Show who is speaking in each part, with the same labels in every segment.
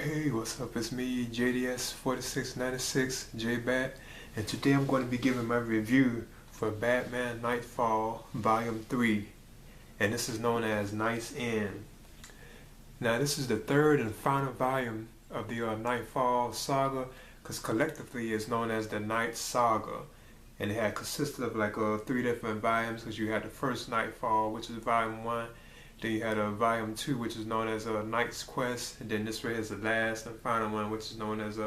Speaker 1: Hey, what's up? It's me, JDS4696, JBat, and today I'm going to be giving my review for Batman Knightfall Volume 3, and this is known as Knightsend. Now, this is the third and final volume of the Knightfall saga, because collectively it's known as the Night Saga, and it had consisted of like three different volumes, because you had the first Knightfall, which is Volume 1, then you had a Volume 2, which is known as Knight's Quest, and then this right here is the last and final one, which is known as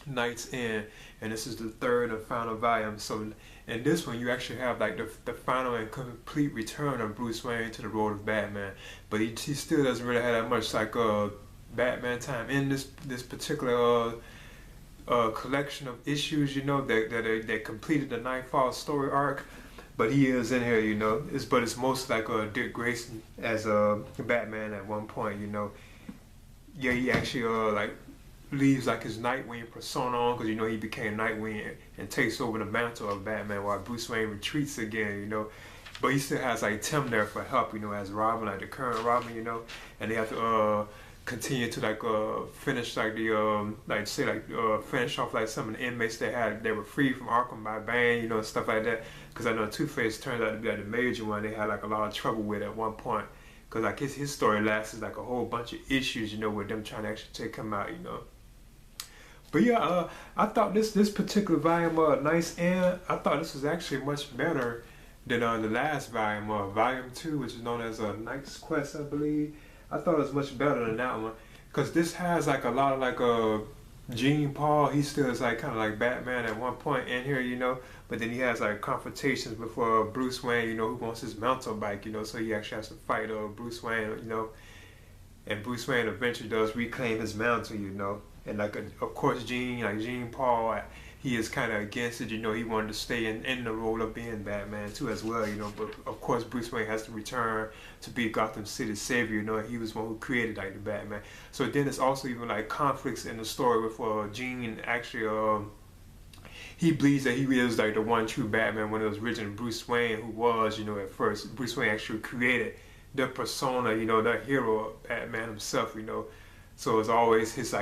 Speaker 1: Knightsend, and this is the third and final volume. So in this one, you actually have like the final and complete return of Bruce Wayne to the role of Batman, but he still doesn't really have that much like Batman time in this particular collection of issues, you know, that completed the Knightfall story arc. But he is in here, you know. It's most like Dick Grayson as Batman at one point, you know. Yeah, he actually like leaves like his Nightwing persona on, because you know he became Nightwing and takes over the mantle of Batman while Bruce Wayne retreats again, you know. But he still has like Tim there for help, you know, as Robin, like the current Robin, you know. And they have to continue to like finish like the finish off like some of the inmates they were freed from Arkham by Bane, you know, and stuff like that. Because I know Two-Face turned out to be like the major one they had like a lot of trouble with at one point. Because like his story lasted like a whole bunch of issues, you know, with them trying to actually take him out, you know. But yeah, I thought this particular volume Knightsend, I thought this was actually much better than the last volume, Volume 2, which is known as Knight's Quest, I believe. I thought it was much better than that one, because this has like a lot of like Jean Paul. He still is like kind of like Batman at one point in here, you know, but then he has like confrontations with Bruce Wayne, you know, who wants his mountain bike, you know, so he actually has to fight Bruce Wayne, you know, and Bruce Wayne eventually does reclaim his mantle, you know, and like of course Jean Paul, he is kind of against it, you know. He wanted to stay in the role of being Batman too as well, you know. But of course Bruce Wayne has to return to be Gotham City's savior, you know. He was one who created like the Batman. So then there's also even like conflicts in the story with Jean actually he believes that he is like the one true Batman when it was originally Bruce Wayne who was, you know, at first. Bruce Wayne actually created the persona, you know, the hero of Batman himself, you know. So it's always his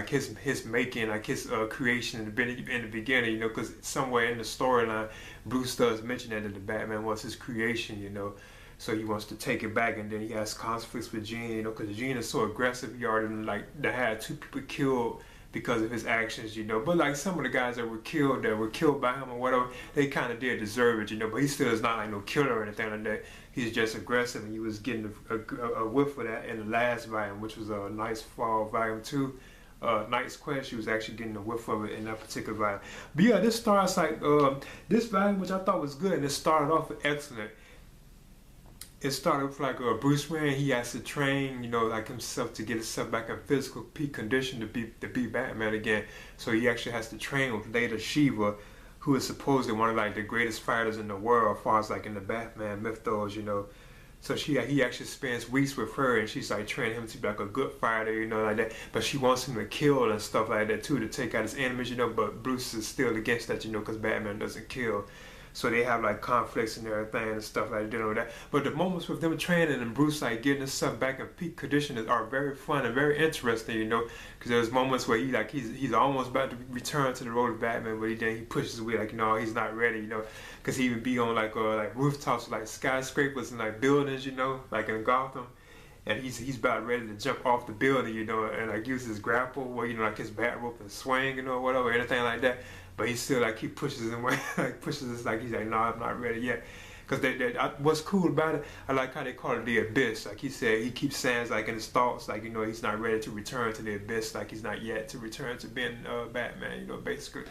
Speaker 1: making, like his creation in the beginning, you know, because somewhere in the storyline, Bruce does mention that the Batman was his creation, you know. So he wants to take it back, and then he has conflicts with Jean, you know, because Jean is so aggressive. He already like had two people killed because of his actions, you know. But like some of the guys that were killed by him or whatever, they kind of did deserve it, you know. But he still is not like no killer or anything like that. He's just aggressive, and he was getting a whiff of that in the last volume, which was a Knightfall Volume 2. Knight's Quest, she was actually getting a whiff of it in that particular volume. But yeah, this starts like this volume, which I thought was good, and it started off excellent. It started with like Bruce Wayne. He has to train, you know, like himself to get himself back in physical peak condition to be Batman again. So he actually has to train with Lady Shiva, who is supposedly one of like the greatest fighters in the world, as far as like in the Batman mythos, you know. So he actually spends weeks with her, and she's like training him to be like a good fighter, you know, like that. But she wants him to kill and stuff like that too, to take out his enemies, you know. But Bruce is still against that, you know, because Batman doesn't kill. So they have like conflicts and everything and stuff like dealing with that. But the moments with them training and Bruce like getting himself back in peak condition are very fun and very interesting, you know. Because there's moments where he's almost about to return to the role of Batman, but then he pushes away, like, no, he's not ready, you know. Because he would be on like rooftops, like skyscrapers and like buildings, you know, like in Gotham. And he's about ready to jump off the building, you know, and like use his grapple, or, you know, like his bat rope and swing, you know, whatever, anything like that. But he still like he pushes him away, like pushes us, like he's like, no, I'm not ready yet. Because what's cool about it, I like how they call it the abyss. Like he said, he keeps saying like in his thoughts, like, you know, he's not ready to return to the abyss, like he's not yet to return to being Batman, you know, basically.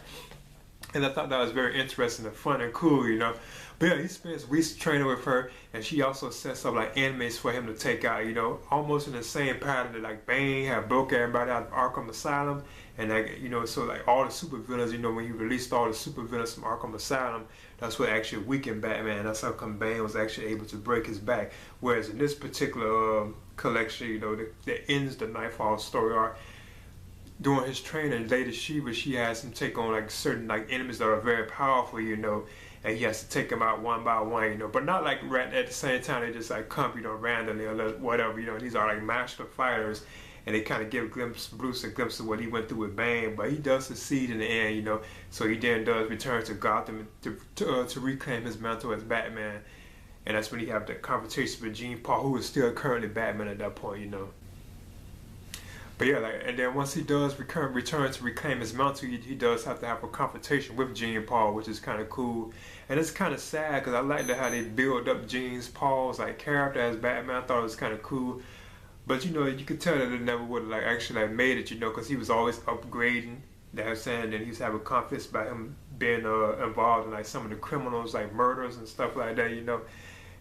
Speaker 1: And I thought that was very interesting and fun and cool, you know. But yeah, he spends weeks training with her, and she also sets up like enemies for him to take out, you know, almost in the same pattern that like Bane had broke everybody out of Arkham Asylum. And like, you know, so like all the supervillains, you know, when he released all the supervillains from Arkham Asylum, that's what actually weakened Batman. That's how come Bane was actually able to break his back. Whereas in this particular collection, you know, that ends the Knightfall story arc, during his training, Lady Shiva, she has him take on like certain like enemies that are very powerful, you know, and he has to take them out one by one, you know, but not like right at the same time they just like come, you know, randomly or whatever, you know. These are like master fighters, and they kind of give Bruce a glimpse of what he went through with Bane, but he does succeed in the end, you know. So he then does return to Gotham to reclaim his mantle as Batman, and that's when he have the confrontation with Jean Paul, who is still currently Batman at that point, you know. But yeah, like, and then once he does return to reclaim his mantle, he does have to have a confrontation with Jean Paul, which is kind of cool. And it's kind of sad because I like how they build up Jean Paul's like character as Batman. I thought it was kind of cool. But you know, you could tell that it never would have like actually like made it, you know, because he was always upgrading. That saying, and he was having confidence about him being involved in like some of the criminals, like murders and stuff like that, you know,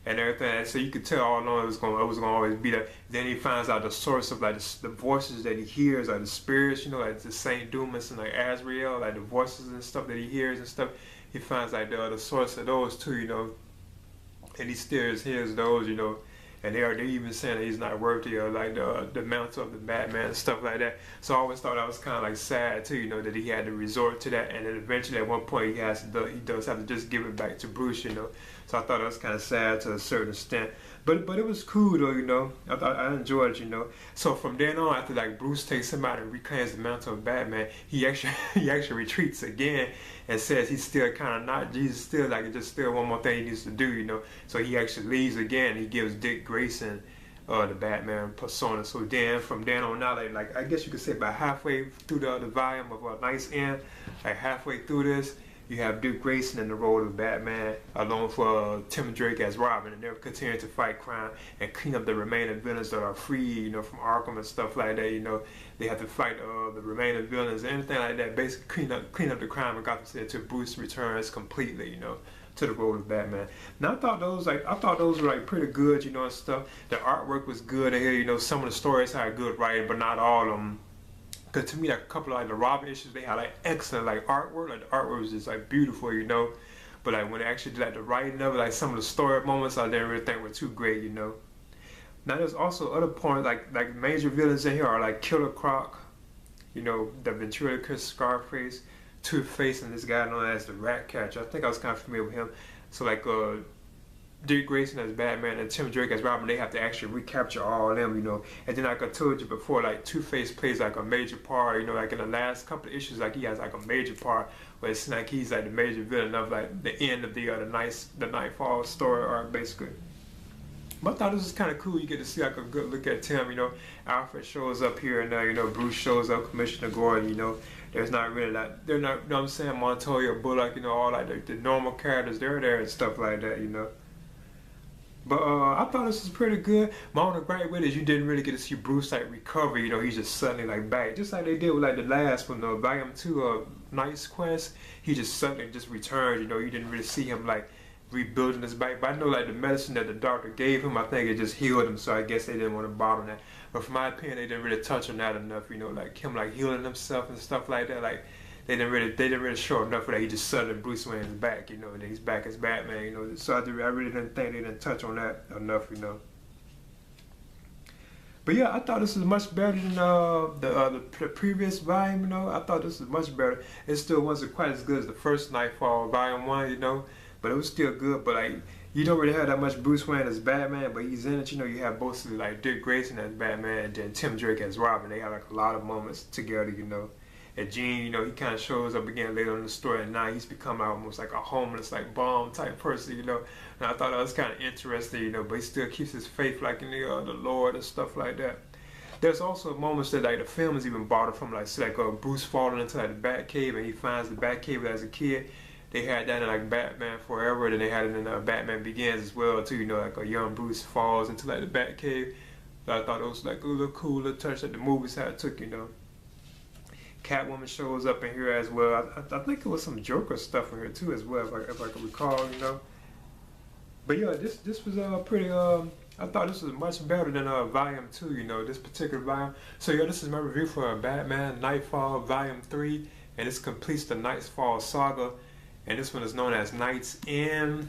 Speaker 1: and everything. And so you could tell all along it was gonna always be that. Then he finds out the source of like the voices that he hears, like the spirits, you know, like the Saint Dumas and like Azrael, like the voices and stuff that he hears and stuff. He finds like the source of those too, you know, and he still hears those, you know. And they're even saying that he's not worthy of like the mantle of the Batman and stuff like that. So I always thought that was kind of like sad too, you know, that he had to resort to that, and then eventually at one point he does have to just give it back to Bruce, you know. So I thought that was kind of sad to a certain extent, but it was cool though, you know. I enjoyed it, you know. So from then on, after like Bruce takes him out and reclaims the mantle of Batman, he actually retreats again and says he's still kind of not Jesus, still like just still one more thing he needs to do, you know. So he actually leaves again. He gives Dick Grayson the Batman persona. So then from then on out, like I guess you could say about halfway through the volume of Knightsend, like halfway through this, you have Dick Grayson in the role of Batman, along with Tim Drake as Robin, and they're continuing to fight crime and clean up the remaining villains that are free, you know, from Arkham and stuff like that. You know, they have to fight the remaining villains and anything like that. Basically, clean up the crime in Gotham City until Bruce returns completely, you know, to the role of Batman. Now I thought those were like pretty good, you know, and stuff. The artwork was good in here, you know. Some of the stories had good writing, but not all of them. Cause to me, like a couple of like the Robin issues, they had like excellent like artwork. Like the artwork was just like beautiful, you know. But like when they actually did like the writing of it, like some of the story moments, I didn't really think were too great, you know. Now there's also other points like major villains in here are like Killer Croc, you know, the ventriloquist Scarface, Two-Face, and this guy known as the Rat Catcher. I think I was kind of familiar with him. So like Dick Grayson as Batman and Tim Drake as Robin, they have to actually recapture all of them, you know. And then like I told you before, like Two-Face plays like a major part, you know, like in the last couple of issues, like he has like a major part where it's like he's like the major villain of like the end of the Knightfall story arc, basically. But I thought this was kind of cool. You get to see like a good look at Tim, you know. Alfred shows up here and there, you know. Bruce shows up, Commissioner Gordon, you know. There's not really like, they're not, you know what I'm saying, Montoya, Bullock, you know, all like the normal characters, they're there and stuff like that, you know. But I thought this was pretty good. My only gripe with it is you didn't really get to see Bruce like recover, you know. He's just suddenly like back, just like they did with like the last one, Volume 2 of Knight's Quest. He just suddenly just returned, you know. You didn't really see him like rebuilding his back. But I know like the medicine that the doctor gave him, I think it just healed him. So I guess they didn't want to bother that. But from my opinion, they didn't really touch on that enough, you know, like him like healing himself and stuff like that. Like they didn't really show enough of that. He just suddenly Bruce Wayne is back, you know, and he's back as Batman, you know. So I really didn't think they didn't touch on that enough, you know. But yeah, I thought this was much better than the previous volume, you know. I thought this was much better. It still wasn't quite as good as the first Knightfall Volume 1, you know, but it was still good. But like, you don't really have that much Bruce Wayne as Batman, but he's in it, you know. You have mostly like Dick Grayson as Batman and then Tim Drake as Robin. They have like a lot of moments together, you know. And Gene, you know, he kind of shows up again later in the story, and now he's become almost like a homeless, like bum type person, you know. And I thought that was kind of interesting, you know. But he still keeps his faith, like in the Lord and stuff like that. There's also moments that like the film is even borrowed from, like Bruce falling into like the Batcave, and he finds the Batcave as a kid. They had that in like Batman Forever, and they had it in Batman Begins as well too. You know, like a young Bruce falls into like the Batcave. So I thought it was like a little cool little touch that the movies had took, you know. Catwoman shows up in here as well. I think it was some Joker stuff in here too as well, if I can recall, you know. But yeah, this was pretty. I thought this was much better than Volume 2, you know, this particular volume. So yeah, this is my review for Batman Knightfall Volume 3, and this completes the Knightfall saga. And this one is known as Knightsend,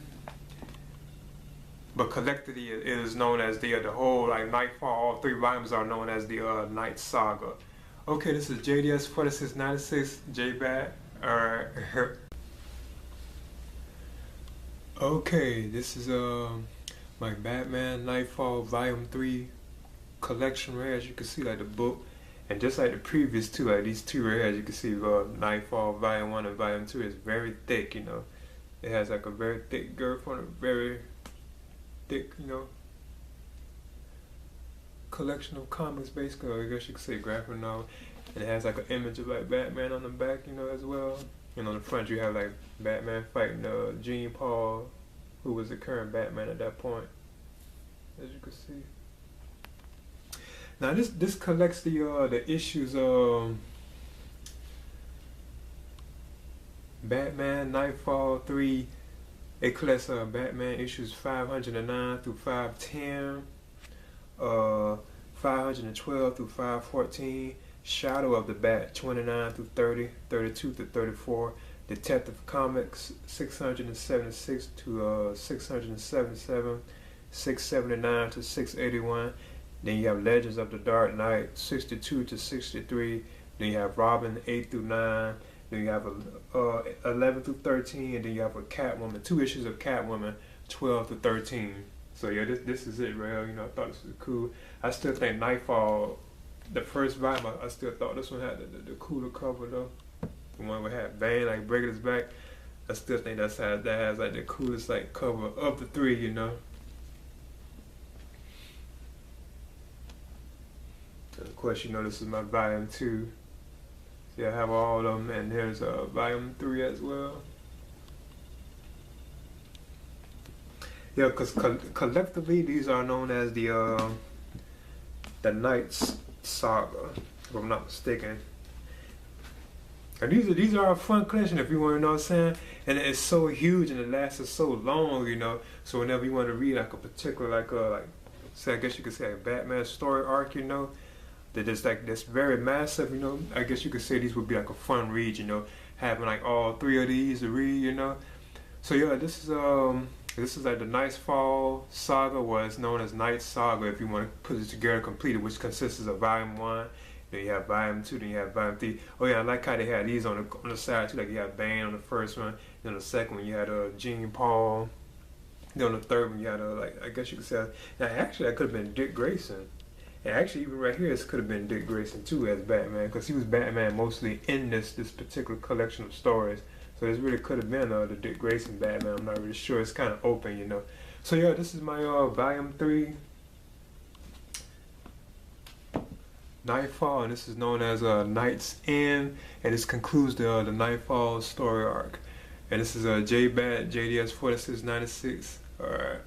Speaker 1: but collectively it is known as the whole like Knightfall. All 3 volumes are known as the Night Saga. Okay, this is JDS 4696 JBat. Alright. Okay, this is my Batman Knightfall Volume 3 collection right here, as you can see, like the book, and just like the previous two, like these two right here, as you can see, Knightfall Volume 1 and Volume 2 is very thick, you know. It has like a very thick girth on it, very thick, you know, collection of comics, basically, or I guess you could say graphic novel. And it has like an image of like Batman on the back, you know, as well. And on the front you have like Batman fighting Jean Paul, who was the current Batman at that point, as you can see. Now this collects the issues of Batman Knightfall 3. It collects Batman issues 509 through 510, 512 through 514, Shadow of the Bat 29 through 30, 32 through 34, Detective Comics 676 to 677, 679 to 681. Then you have Legends of the Dark Knight 62 to 63. Then you have Robin 8 through 9. Then you have 11 through 13, and then you have a Catwoman, 2 issues of Catwoman 12 to 13. So yeah, this is it, right here. You know, I thought this was cool. I still think Knightfall, the first volume, I still thought this one had the cooler cover though. The one we had Bane like breaking his back. I still think that has like the coolest like cover of the 3, you know. And of course, you know, this is my Volume 2. Yeah, I have all of them, and here's Volume 3 as well. Yeah, because collectively these are known as the Knights Saga, if I'm not mistaken. And these are a fun collection, if you want to know what I'm saying. And it's so huge and it lasts so long, you know. So whenever you want to read like a particular like say, I guess you could say a Batman story arc, you know, that is like this very massive, you know. I guess you could say these would be like a fun read, you know, having like all 3 of these to read, you know. So yeah, this is like the Knightfall Saga, was known as Knight Saga, if you want to put it together completed, which consists of Volume 1, then you have Volume 2, then you have Volume 3. Oh yeah, I like how they had these on the side too, like you had Bane on the first one, then on the second one you had Jean Paul, then on the third one you had like, I guess you could say, now actually that could have been Dick Grayson. And actually even right here, this could have been Dick Grayson too as Batman, because he was Batman mostly in this particular collection of stories. So this really could have been the Dick Grayson Batman. I'm not really sure. It's kind of open, you know. So yeah, this is my Volume 3 Knightfall, and this is known as Knightsend, and this concludes the Knightfall story arc. And this is J-Bat JDS 4696. All right.